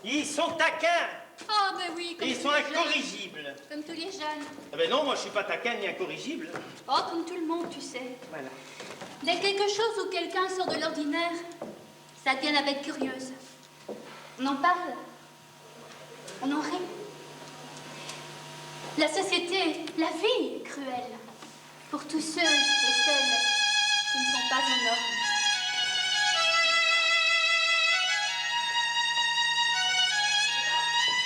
Ils sont taquins. Ah, ben oui, comme Ils tous sont les jeunes. incorrigibles. Comme tous les jeunes. Ah ben non, moi je suis pas taquin ni incorrigible. Oh, comme tout le monde, tu sais. Voilà. Dès quelque chose ou quelqu'un sort de l'ordinaire, ça devient la bête curieuse. On en parle. On en rit. La société, la vie est cruelle pour tous ceux et celles qui ne sont pas aux normes.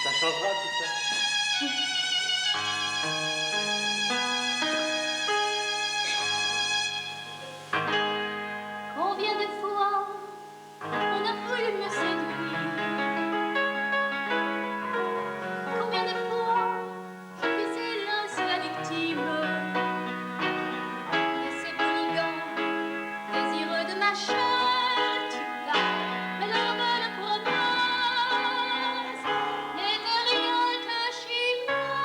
Ça changera tout ça. Combien de fois on a voulu me séduire? Combien de fois je suis hélas la victime de ces brigands désireux de ma chair? Tu vas, mais leur belle promesse n'était rien que chimère.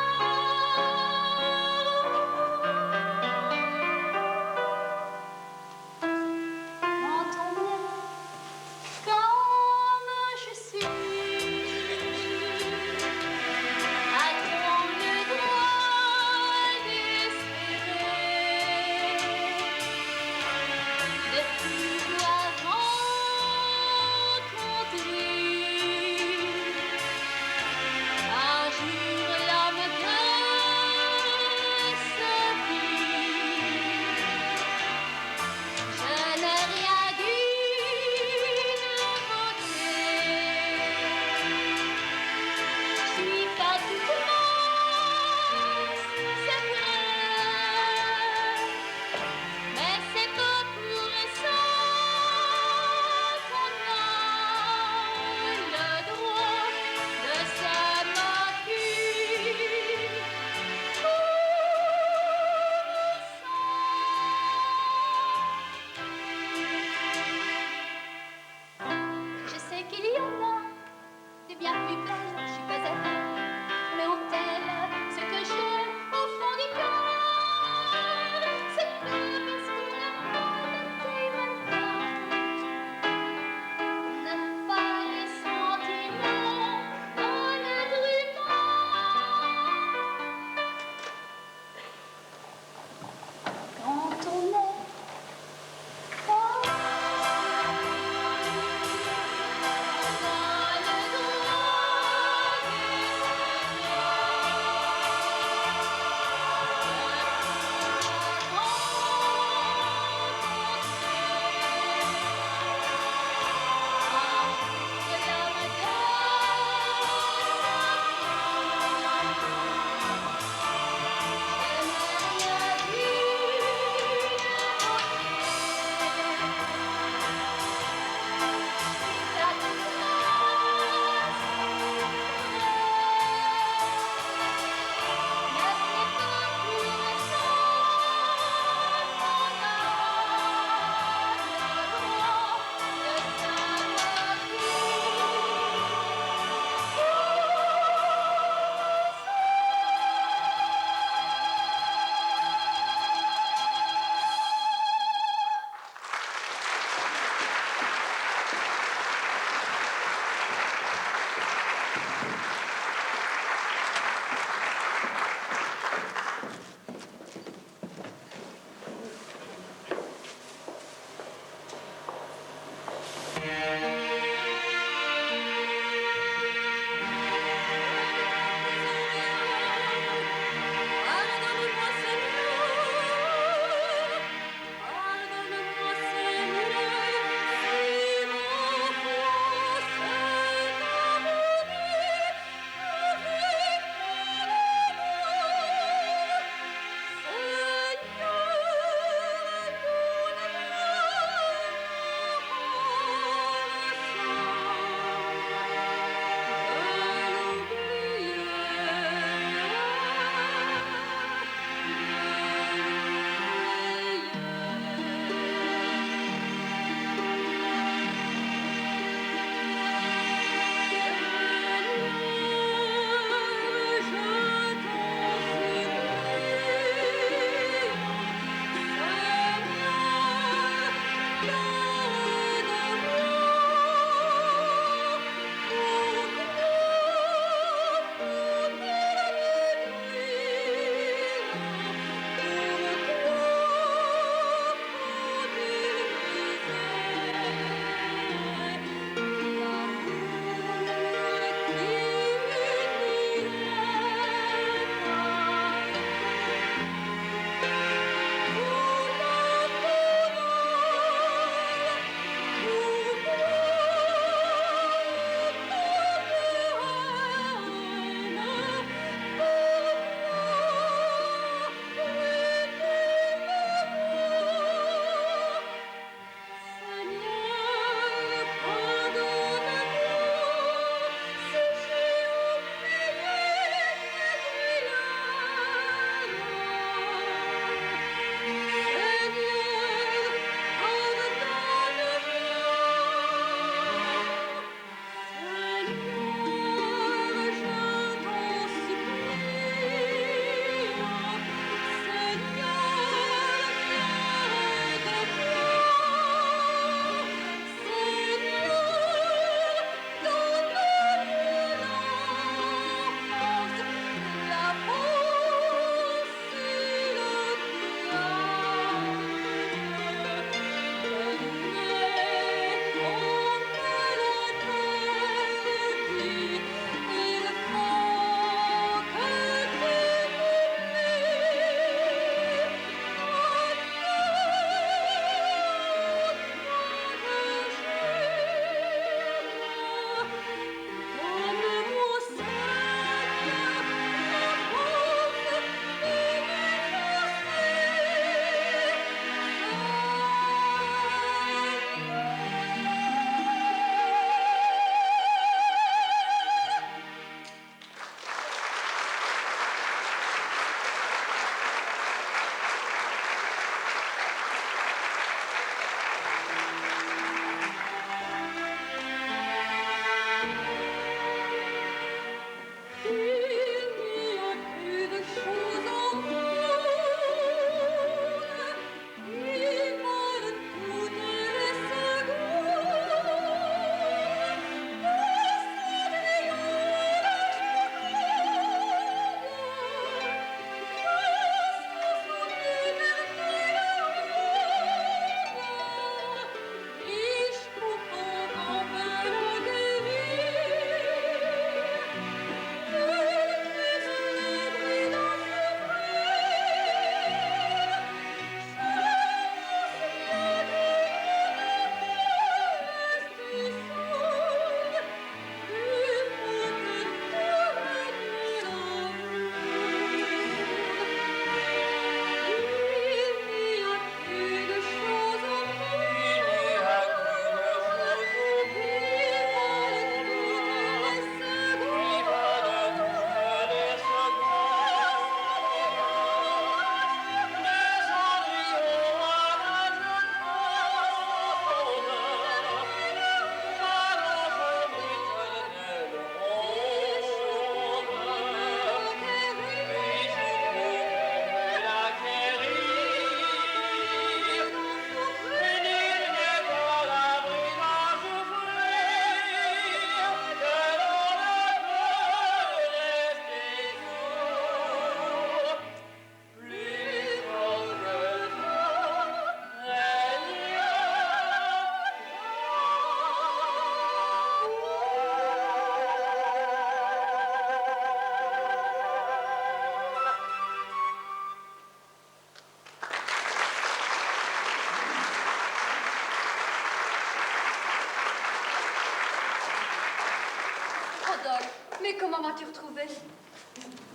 Rodolphe, mais comment m'as-tu retrouvé?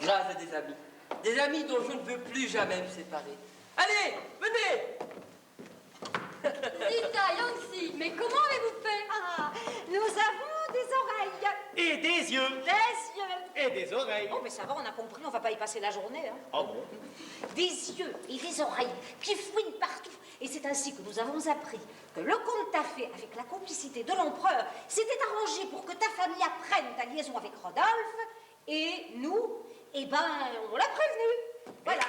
Grâce à des amis. Des amis dont je ne veux plus jamais me séparer. Allez, venez! Zita, Yangtze, mais comment avez-vous fait? Ah, nous avons des oreilles. Et des yeux. Des yeux. Et des oreilles. Oh, mais ça va, on a compris, on va pas y passer la journée. Hein. Oh bon? Des yeux et des oreilles qui fouinent partout. Et c'est ainsi que nous avons appris que le comte Taffet, avec la complicité de l'empereur, s'était arrangé pour que ta famille apprenne ta liaison avec Rodolphe. Et nous, eh ben, on l'a prévenu. Voilà.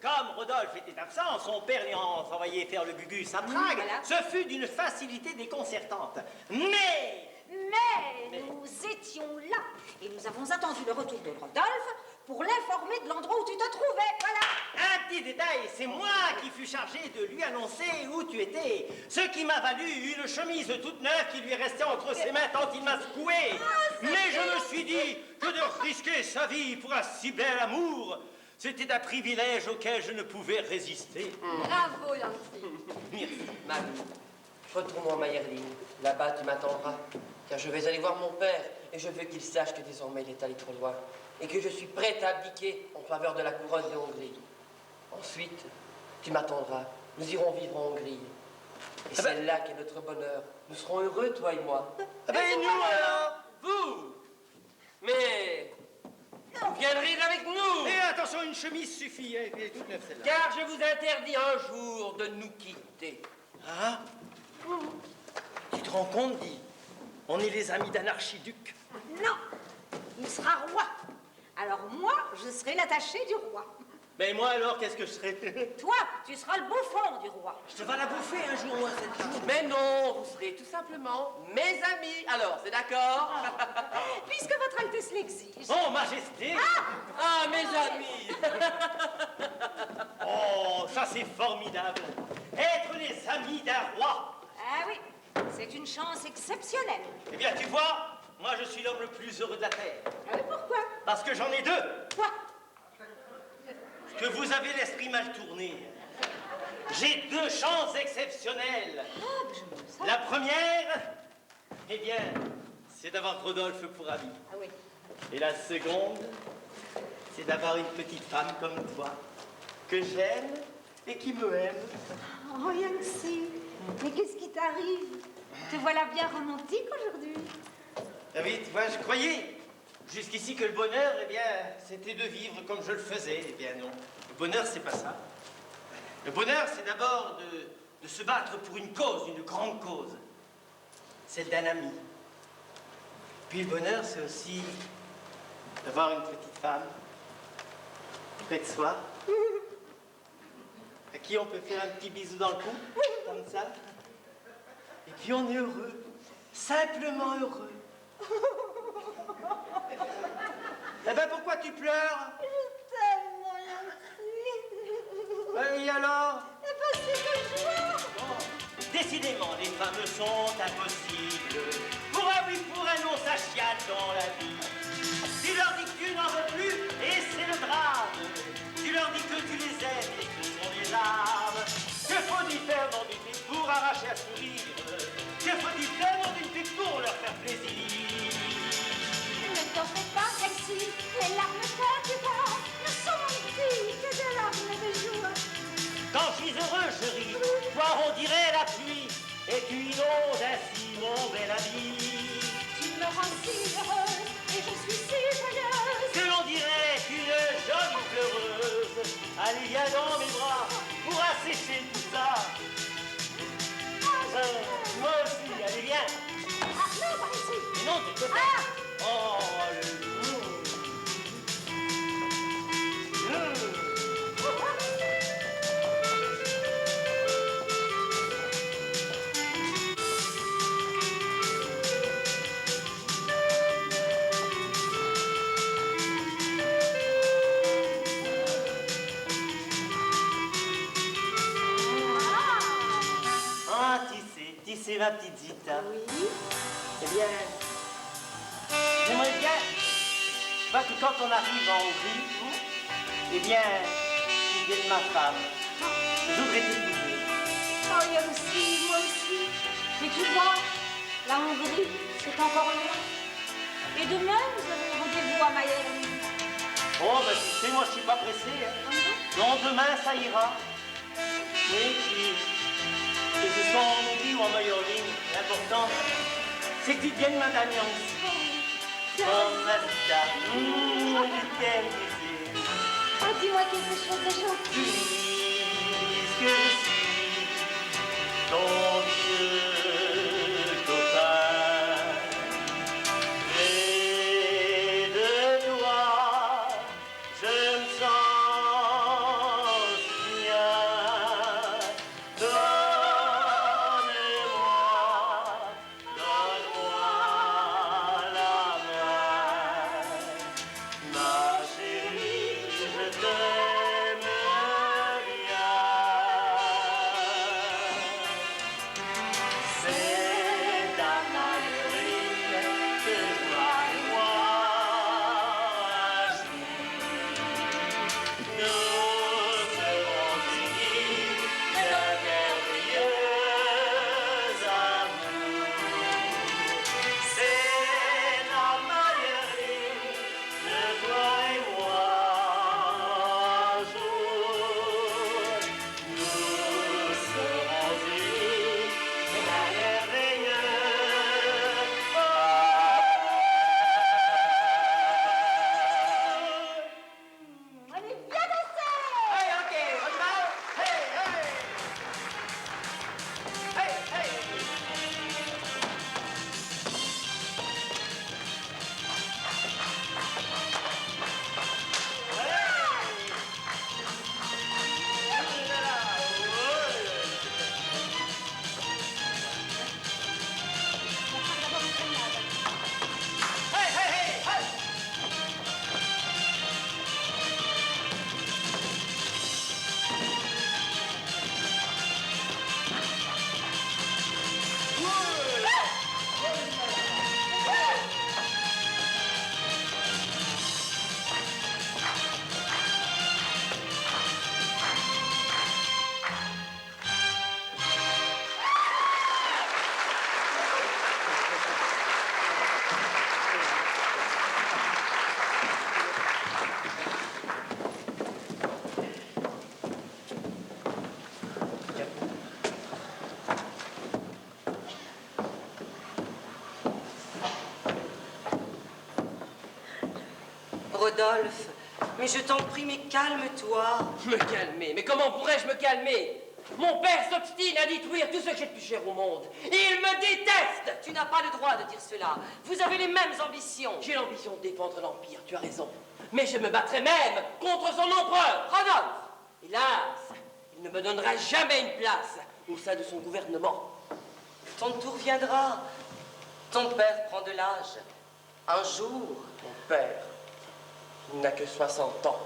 Comme Rodolphe était absent, son père lui a envoyé faire le gugus à Prague. Voilà. Ce fut d'une facilité déconcertante. Mais Nous étions là et nous avons attendu le retour de Rodolphe pour l'informer de l'endroit où tu te trouvais. Voilà. un petit détail, c'est moi qui fus chargé de lui annoncer où tu étais. Ce qui m'a valu une chemise toute neuve qui lui est restée entre ses mains tant il m'a secoué. Mais je me suis dit que de risquer sa vie pour un si bel amour, c'était un privilège auquel je ne pouvais résister. Bravo, Yangtze. Merci. Mamie, retournons à Mayerling. Là-bas, tu m'attendras. Car je vais aller voir mon père et je veux qu'il sache que désormais il est allé trop loin et que je suis prête à abdiquer en faveur de la couronne de Hongrie. Ensuite, tu m'attendras. Nous irons vivre en Hongrie. Et c'est là qu'est notre bonheur. Nous serons heureux, toi et moi. Ah ben, et nous alors? Vous! Mais vous viendrez avec nous! Et attention, une chemise suffit, hein, elle est toute neuve celle-là. Car je vous interdis un jour de nous quitter. Ah? Tu te rends compte, dis? On est les amis d'un archiduc. Non, il sera roi. Alors moi, je serai l'attaché du roi. Mais moi alors, qu'est-ce que je serais? Toi, tu seras le bouffon du roi. Je te vas la bouffer un jour, moi, cette jour. Mais non, vous serez tout simplement mes amis. Alors, c'est d'accord? Puisque votre Altesse l'exige. Oh, Majesté! Ah, mes amis! Oh, ça c'est formidable! Être les amis d'un roi! Ah oui, c'est une chance exceptionnelle. Eh bien, tu vois, moi je suis l'homme le plus heureux de la Terre. Ah oui, pourquoi? Parce que j'en ai deux. Quoi? Que vous avez l'esprit mal tourné. J'ai deux chances exceptionnelles. Ah, ben, je me sens. La première, eh bien, c'est d'avoir Rodolphe pour ami. Ah oui. Et la seconde, c'est d'avoir une petite femme comme toi, que j'aime et qui me aime. Oh, Yangtze, mais qu'est-ce qui t'arrive? Te voilà bien romantique aujourd'hui. Ah oui, tu vois, je croyais jusqu'ici que le bonheur, eh bien, c'était de vivre comme je le faisais. Eh bien non, le bonheur, c'est pas ça. Le bonheur, c'est d'abord de se battre pour une cause, une grande cause, celle d'un ami. Puis le bonheur, c'est aussi d'avoir une petite femme près de soi, à qui on peut faire un petit bisou dans le cou, comme ça. Et puis on est heureux, simplement heureux. Eh ben pourquoi tu pleures? Je t'aime, mon Yangtze. Et alors? Eh ben, c'est de joie. Oh, décidément, les femmes sont impossibles. Pour un oui, pour un non, ça chiale dans la vie. Tu leur dis que tu n'en veux plus, et c'est le drame. Tu leur dis que tu les aimes, et que sont les larmes. Que faut-il faire dans une pipe pour arracher un sourire? Que faut-il faire dans une pipe pour leur faire plaisir? Ne t'en fais pas, Yangtze. Les larmes que tu vois ne sont que des larmes de joie. Quand je suis heureux, je ris. Toi, on dirait la pluie, et tu inondes ainsi mon bel ami. Tu me rends si heureuse et je suis si joyeuse. Que l'on dirait qu'une jolie pleureuse. Allez, viens dans mes bras pour assécher tout ça. Moi aussi, allez, viens. Ah non, par ici. Mais non, tu peux pas. Ah. Oh, le... Ah, tu sais, ma petite Zita. Oui. Eh bien, j'aimerais bien pas que quand on arrive en Hongrie, eh bien, tu deviennes ma femme. Je voudrais t'épouser. Oh, Yangtze, moi aussi. Mais tu vois, la Hongrie, c'est encore loin. Et demain, nous avons rendez-vous à Mayerling. Oh, ben tu sais, moi je suis pas pressé. Hein. Non, demain ça ira. Oui, puis que ce soit en Hongrie ou en Mayerling, l'important, c'est que tu deviennes ma Damiens. Oh, Mazda, je t'aime, tu sais. Oh, dis-moi quelque chose de gentil. Puisque je suis ton vieux copain, près de toi, je me sens bien. Donne-moi la main, ma chérie, je t'aime bien. C'est à Mayerling que toi et moi, un jour, nous serons unis d'un merveilleux amour. C'est à Mayerling que toi et moi, un jour, nous serons unis d'un merveilleux Allez, viens danser! Hey, ok, on y va? Hey, hey! Hey, hey! Hey, hey, hey, hey! Rodolphe, mais je t'en prie, mais calme-toi. Me calmer? Mais comment pourrais-je me calmer? Mon père s'obstine à détruire tout ce que j'ai de plus cher au monde. Et il me déteste. Tu n'as pas le droit de dire cela. Vous avez les mêmes ambitions. J'ai l'ambition de défendre l'Empire, tu as raison. Mais je me battrai même contre son empereur, Rodolphe. Hélas, il ne me donnera jamais une place au sein de son gouvernement. Ton tour viendra. Ton père prend de l'âge. Un jour, Mon père, il n'a que 60 ans.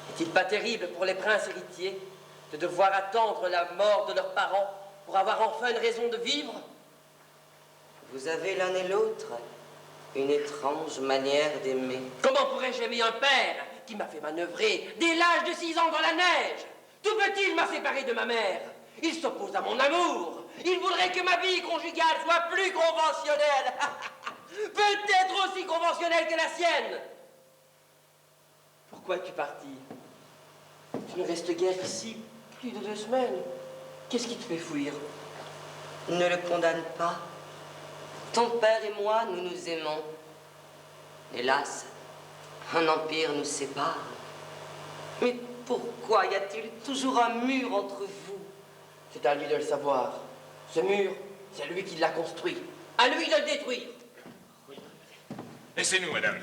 N'est-il pas terrible pour les princes héritiers de devoir attendre la mort de leurs parents pour avoir enfin une raison de vivre? vous avez l'un et l'autre une étrange manière d'aimer. Comment pourrais-je aimer un père qui m'a fait manœuvrer dès l'âge de 6 ans dans la neige? Tout petit, il m'a séparé de ma mère. Il s'oppose à mon amour. Il voudrait que ma vie conjugale soit plus conventionnelle. Peut-être aussi conventionnelle que la sienne. Pourquoi es-tu parti? Tu ne restes guère ici plus de 2 semaines. Qu'est-ce qui te fait fuir? Ne le condamne pas. Ton père et moi, nous nous aimons. Hélas, un empire nous sépare. Mais pourquoi y a-t-il toujours un mur entre vous? C'est à lui de le savoir. Ce mur, c'est lui qui l'a construit. À lui de le détruire. Laissez-nous, madame.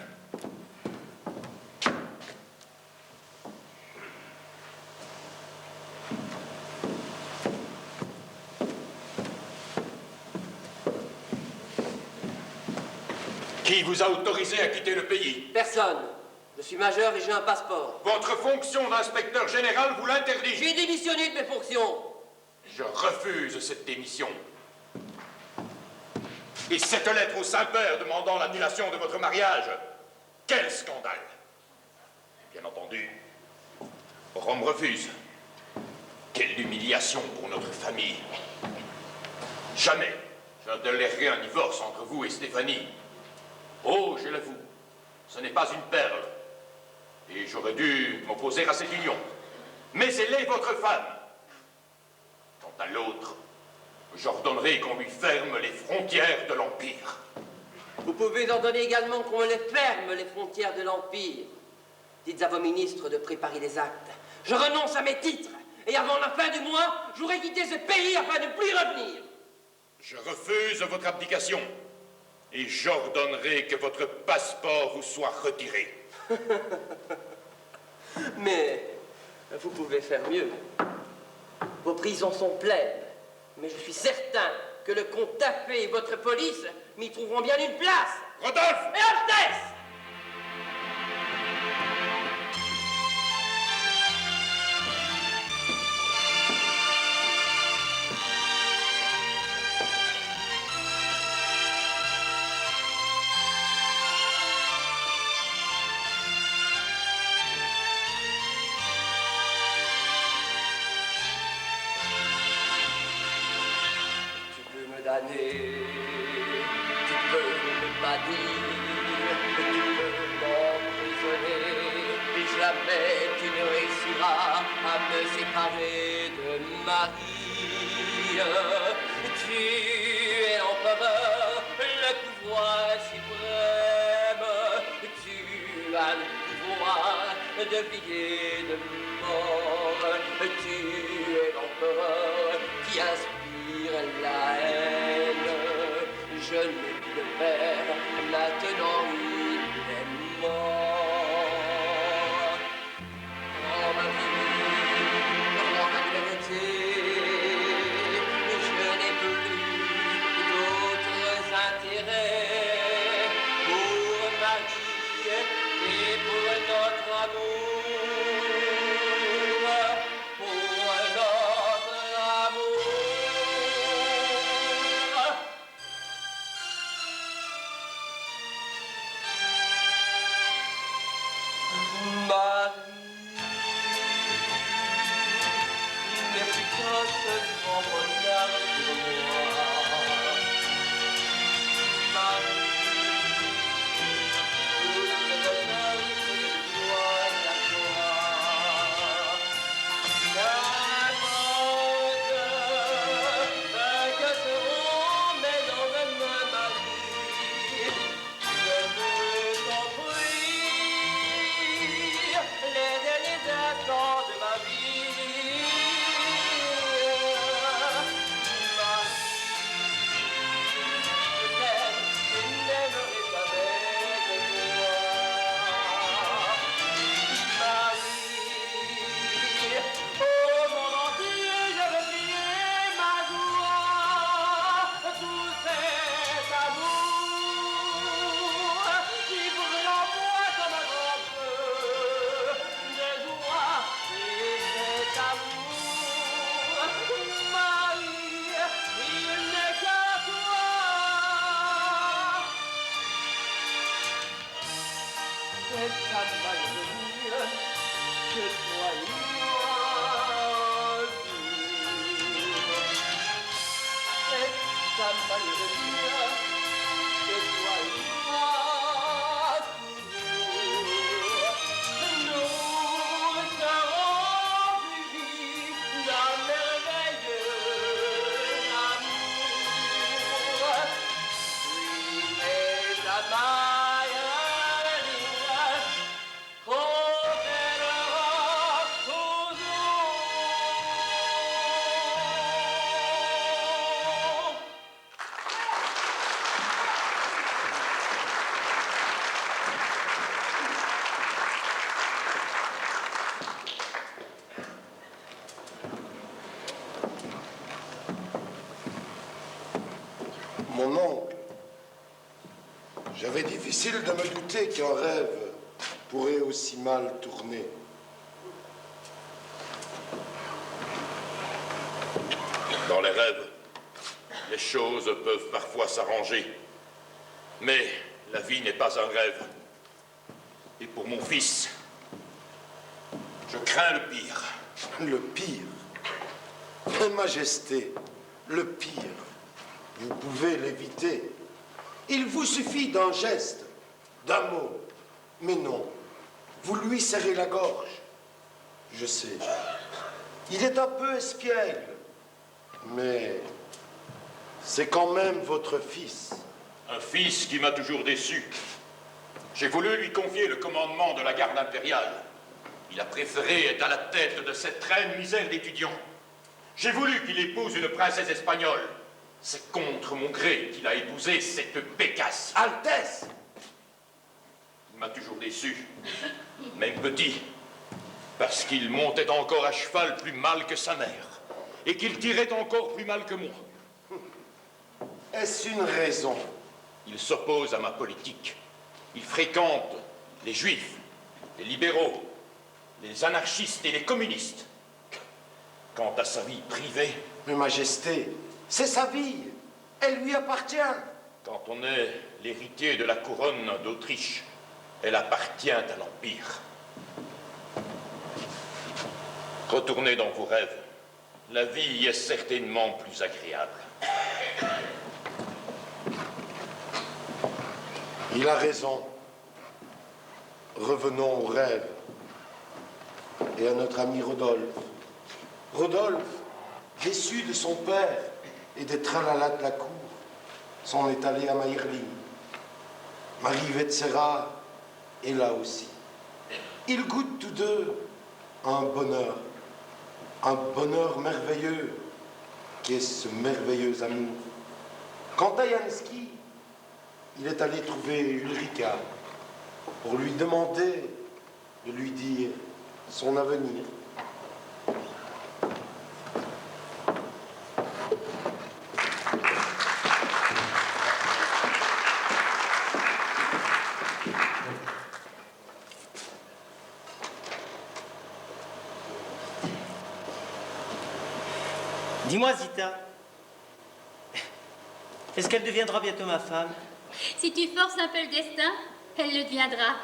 Qui vous a autorisé à quitter le pays? Personne. Je suis majeur et j'ai un passeport. Votre fonction d'inspecteur général vous l'interdit. J'ai démissionné de mes fonctions. Je refuse cette démission. Et cette lettre au Saint-Père demandant l'annulation de votre mariage. Quel scandale! Bien entendu, Rome refuse. Quelle humiliation pour notre famille. Jamais je ne tolérerai un divorce entre vous et Stéphanie. Oh, je l'avoue, ce n'est pas une perle. Et j'aurais dû m'opposer à cette union. Mais elle est votre femme. Quant à l'autre, j'ordonnerai qu'on lui ferme les frontières de l'Empire. Vous pouvez ordonner également qu'on les ferme, les frontières de l'Empire. Dites à vos ministres de préparer les actes. Je renonce à mes titres, et avant la fin du mois, j'aurai quitté ce pays afin de ne plus revenir. Je refuse votre abdication, et j'ordonnerai que votre passeport vous soit retiré. Mais vous pouvez faire mieux. Vos prisons sont pleines, mais je suis certain que le comte Taffet et votre police m'y trouveront bien une place. Rodolphe! Et Altesse! Tu peux ne pas dire, tu peux m'emprisonner, et jamais tu ne réussiras à me séparer de Marie. Tu es l'empereur, le pouvoir suprême, tu as le pouvoir de vie et de mort, tu es l'empereur qui inspire la haine. Je n'ai plus de père, maintenant il est mort. Oh ma vie, rends ma vérité, je n'ai plus d'autres intérêts pour Marie et pour notre amour, pour notre amour. Marie, mais plutôt ce grand regard sur moi. Marie, tout le bonheur que je dois à toi. Qu'importe que seront mes lendemains, Marie, je veux t'en prie, les derniers instants de ma vie. Marie, je t'aime et n'aimerai jamais que toi. Marie, au monde entier, je veux crier ma joie, tout cet amour qui brûle en moi comme un grand feu de joie. Et cet amour, Marie, il n'est qu'à toi. C'est ta maladie que toi et moi vivons. C'est ta maladie que toi et moi toujours. Nous serons unis d'un merveilleux amour. Oui, mais la Mon oncle, j'avais difficile de me douter qu'un rêve pourrait aussi mal tourner. Dans les rêves, les choses peuvent parfois s'arranger. Mais la vie n'est pas un rêve. Et pour mon fils, je crains le pire. Le pire. Majesté, le pire. Vous pouvez l'éviter. Il vous suffit d'un geste. d'un mot. Mais non, vous lui serrez la gorge. Je sais. Il est un peu espiègle, mais c'est quand même votre fils. Un fils qui m'a toujours déçu. J'ai voulu lui confier le commandement de la garde impériale. Il a préféré être à la tête de cette reine misère d'étudiant. J'ai voulu qu'il épouse une princesse espagnole. C'est contre mon gré qu'il a épousé cette bécasse. Altesse! Il m'a toujours déçu, même petit, parce qu'il montait encore à cheval plus mal que sa mère, et qu'il tirait encore plus mal que moi. Est-ce une raison? Il s'oppose à ma politique. Il fréquente les juifs, les libéraux, les anarchistes et les communistes. Quant à sa vie privée... Mais Majesté, c'est sa vie. Elle lui appartient. Quand on est l'héritier de la couronne d'Autriche, elle appartient à l'Empire. Retournez dans vos rêves. La vie est certainement plus agréable. Il a raison. Revenons aux rêves. Et à notre ami Rodolphe. Rodolphe, déçu de son père et des tralala de la cour, s'en est allé à Mayerling. Marie Vetsera est là aussi. Ils goûtent tous deux un bonheur merveilleux, qui est ce merveilleux amour. Quant à Jansky, il est allé trouver Ulrika pour lui demander de lui dire son avenir. Dis-moi, Zita, est-ce qu'elle deviendra bientôt ma femme? Si tu forces un peu le destin, elle le deviendra.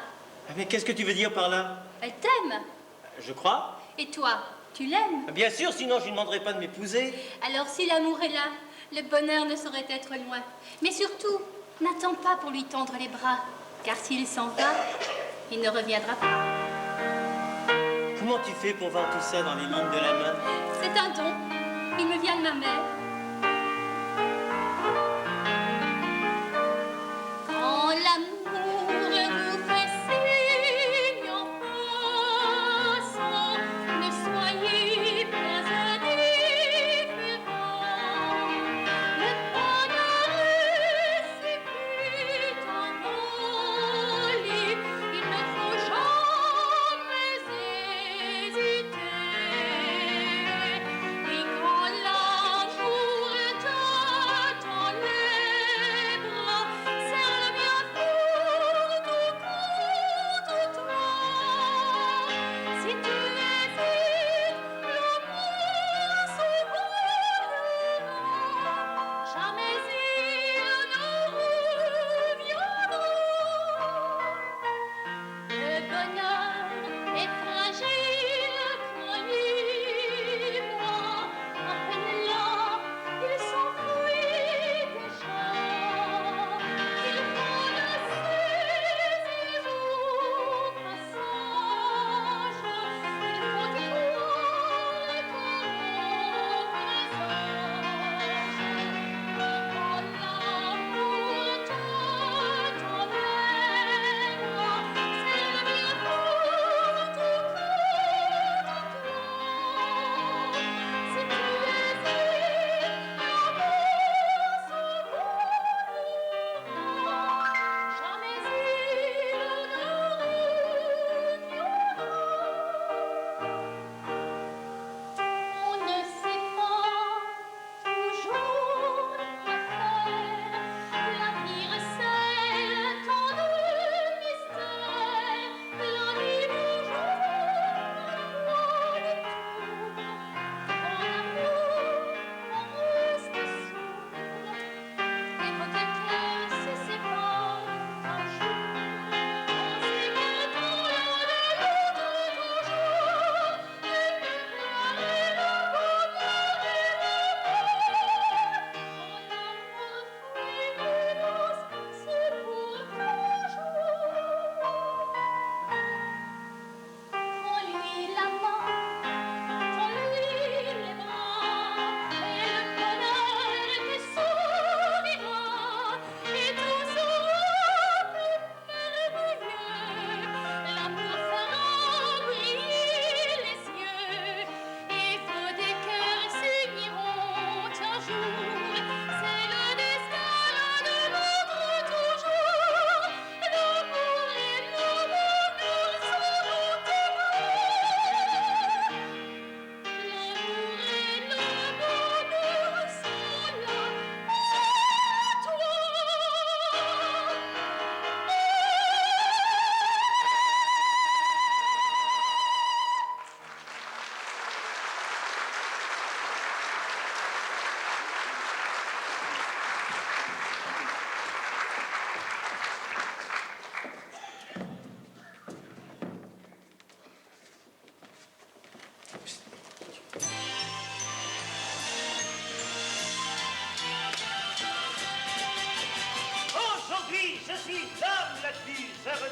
Mais qu'est-ce que tu veux dire par là? Elle t'aime. Je crois. Et toi, tu l'aimes? Bien sûr, sinon je ne lui demanderais pas de m'épouser. Alors si l'amour est là, le bonheur ne saurait être loin. Mais surtout, n'attends pas pour lui tendre les bras, car s'il s'en va, il ne reviendra pas. Comment tu fais pour voir tout ça dans les lignes de la main? C'est un don. Il me vient de ma mère. Quand l'amour vous fait signe en passant, ne soyez pas indifférents. Le bonheur suffit envolé, il ne faut jamais hésiter. Et quand l'amour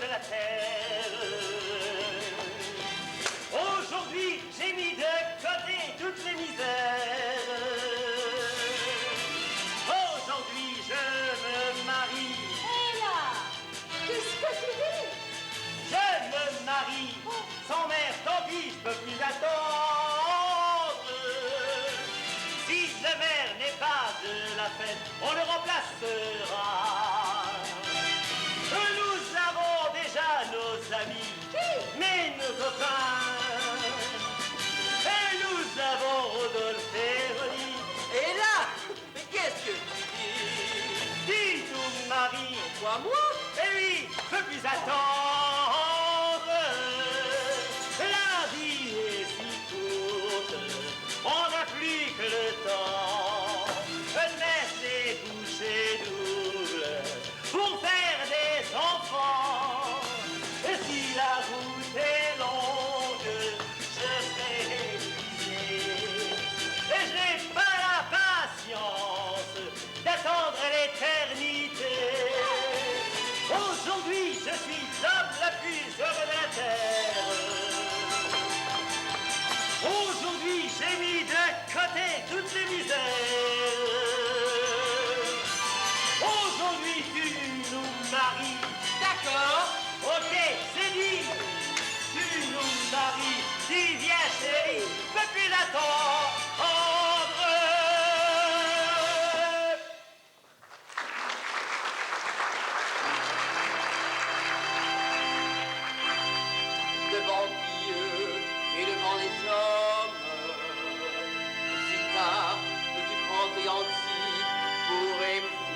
de la terre. Aujourd'hui, j'ai mis de côté toutes les misères. Aujourd'hui, je me marie. Hé là, qu'est-ce que tu dis? Je me marie. Sans mère, tant pis, je peux plus attendre. Si le maire n'est pas de la fête, on le remplacera. Nous avons déjà nos amis, mais nos copains. Et nous avons Rodolphe et Rolly. Et là, mais qu'est-ce que tu dis? Dis-nous, Marie. Quoi, moi? Eh oui, je peux plus attendre. La vie est si courte, on n'a plus que le temps. Laissez boucher double pour faire des enfants. Et si la route est longue, je serai épuisé. Et je n'ai pas la patience d'attendre l'éternité. Aujourd'hui, je suis l'homme le plus heureux de la terre. Aujourd'hui, j'ai mis de côté toutes les misères. Aujourd'hui, tu nous maries. D'accord. Ok, c'est dit. Tu nous maries. Tu viens, chérie. Je peux plus attendre. Devant Dieu et devant les hommes, si tard me tu prendrais ainsi pour époux.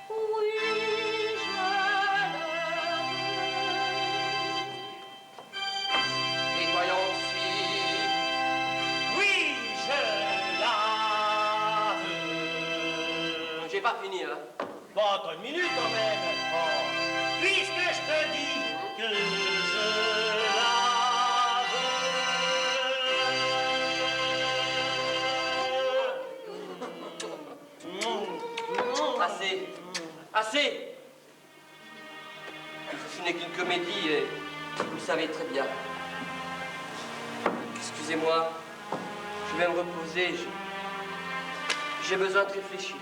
Oui, je le veux. Et voyons si Oui, je la veux. j'ai pas fini, hein. Bon, attends une minute quand même. Oh. Puisque je te dis que je la veux. Assez. Assez. Ce n'est qu'une comédie et vous le savez très bien. Excusez-moi, je vais me reposer. J'ai besoin de réfléchir.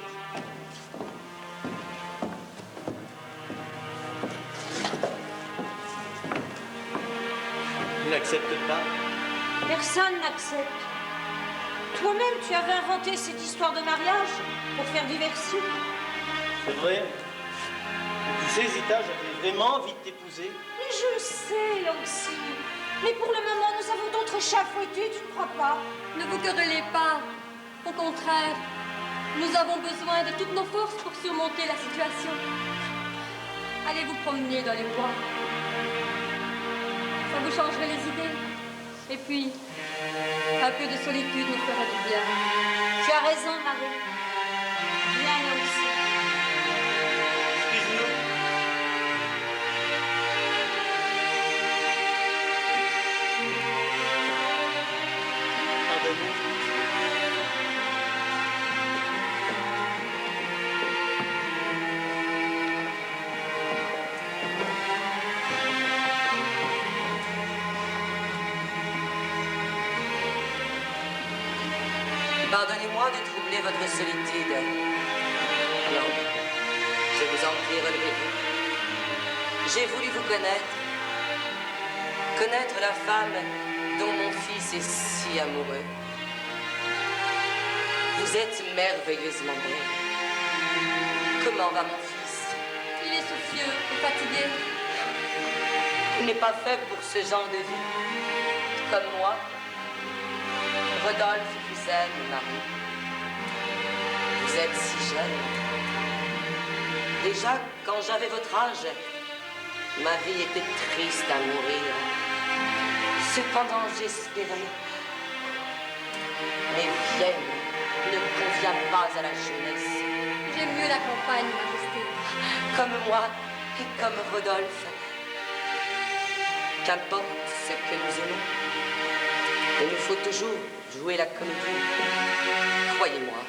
Tu n'acceptes pas? Personne n'accepte. Toi-même, tu avais inventé cette histoire de mariage pour faire diversion. C'est vrai. Et tu sais, Zita, j'avais vraiment envie de t'épouser. Mais je le sais, Lancy. Mais pour le moment, nous avons d'autres chats fouettés, tu ne crois pas? Ne vous querellez pas. Au contraire, nous avons besoin de toutes nos forces pour surmonter la situation. Allez vous promener dans les bois. Ça vous changerait les idées. Et puis, un peu de solitude nous fera du bien. Tu as raison, Marie. Viens, Lancy. Excuse-nous. Pardonne-nous. Pardonnez-moi de troubler votre solitude. Non, je vous en prie, relevez-vous. J'ai voulu vous connaître la femme dont mon fils est si amoureux. Vous êtes merveilleusement belle. Comment va mon fils? Il est soucieux et fatigué. Il n'est pas fait pour ce genre de vie. Comme moi, Rodolphe vous aime, Marie. Vous êtes si jeune. Déjà, quand j'avais votre âge, ma vie était triste à mourir. Cependant, j'espérais. Mais Vienne ne convient pas à la jeunesse. J'aime mieux la campagne, Majesté. Comme moi et comme Rodolphe. Qu'importe ce que nous aimons, il nous faut toujours jouer la comédie. Croyez-moi.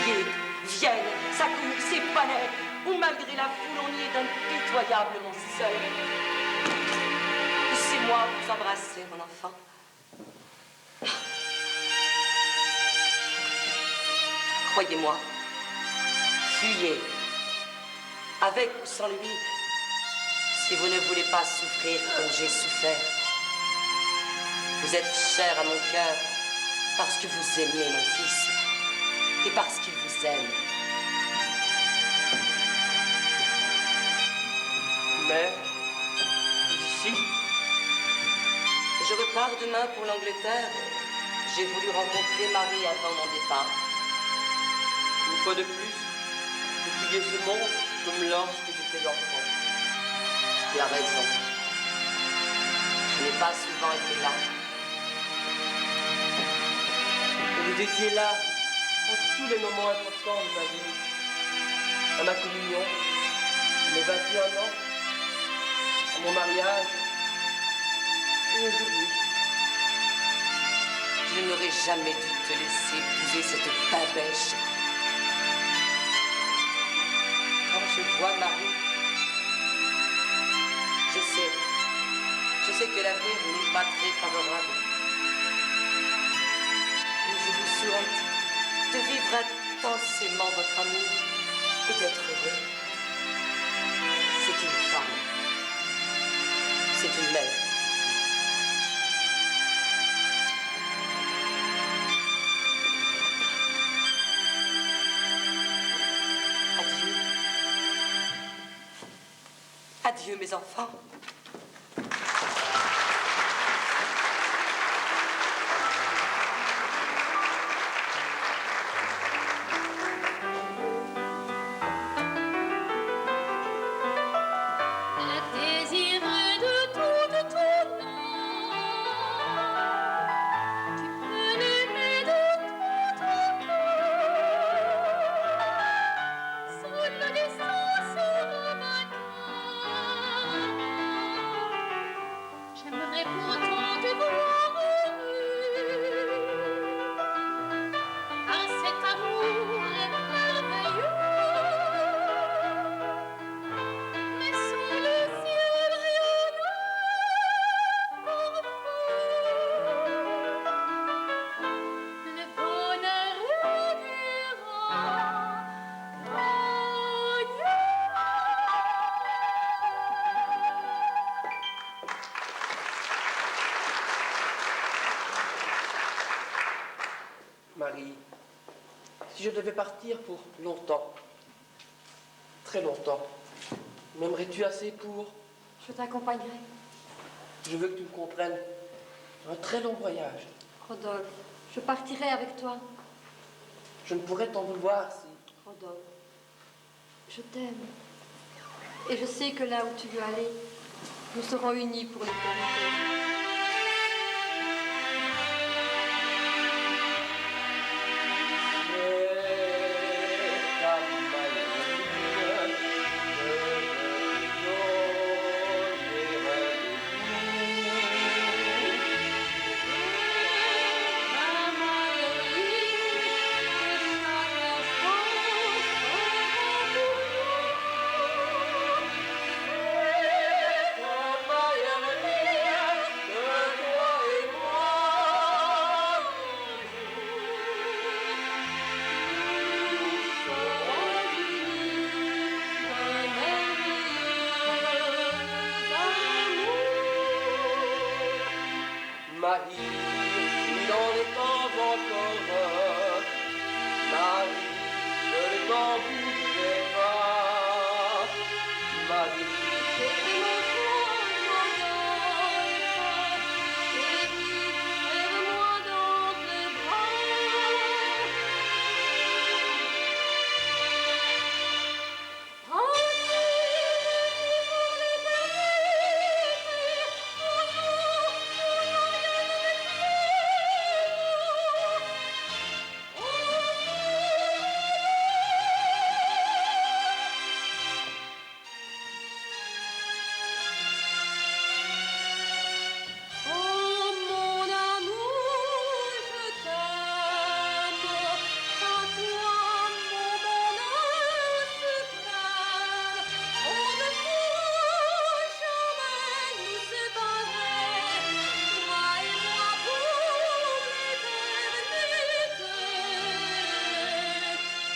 Fuyez, Vienne, sa cour, ses palais, où malgré la foule, on y est impitoyablement seul. Laissez-moi vous embrasser, mon enfant. Croyez-moi, fuyez, avec ou sans lui, si vous ne voulez pas souffrir comme j'ai souffert. Vous êtes cher à mon cœur parce que vous aimiez mon fils et parce qu'il vous aime. Mais, ici, je repars demain pour l'Angleterre. J'ai voulu rencontrer Marie avant mon départ. Une fois de plus, je fuyais ce monde comme lorsque j'étais l'enfant. Tu as raison. Je n'ai pas souvent été là. Et vous étiez là en tous les moments importants de ma vie. À ma communion, à mes 21 ans, à mon mariage, et aujourd'hui. Je n'aurais jamais dû te laisser épouser cette babèche. Quand je vois Marie, je sais que l'avenir n'est pas très favorable. Mais je vous souhaite de vivre intensément votre amour et d'être heureux. C'est une femme. C'est une mère. Adieu. Adieu, mes enfants. Marie, si je devais partir pour longtemps, très longtemps, m'aimerais-tu assez pour... Je t'accompagnerai. Je veux que tu me comprennes. Un très long voyage. Rodolphe, je partirai avec toi. Je ne pourrais t'en vouloir si... Rodolphe, je t'aime. Et je sais que là où tu veux aller, nous serons unis pour l'éternité. Marie, dans les temps encore, Marie, je ne t'en voudrais pas. Marie,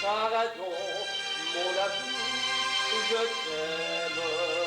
Pardon, mon amour, je t'aime.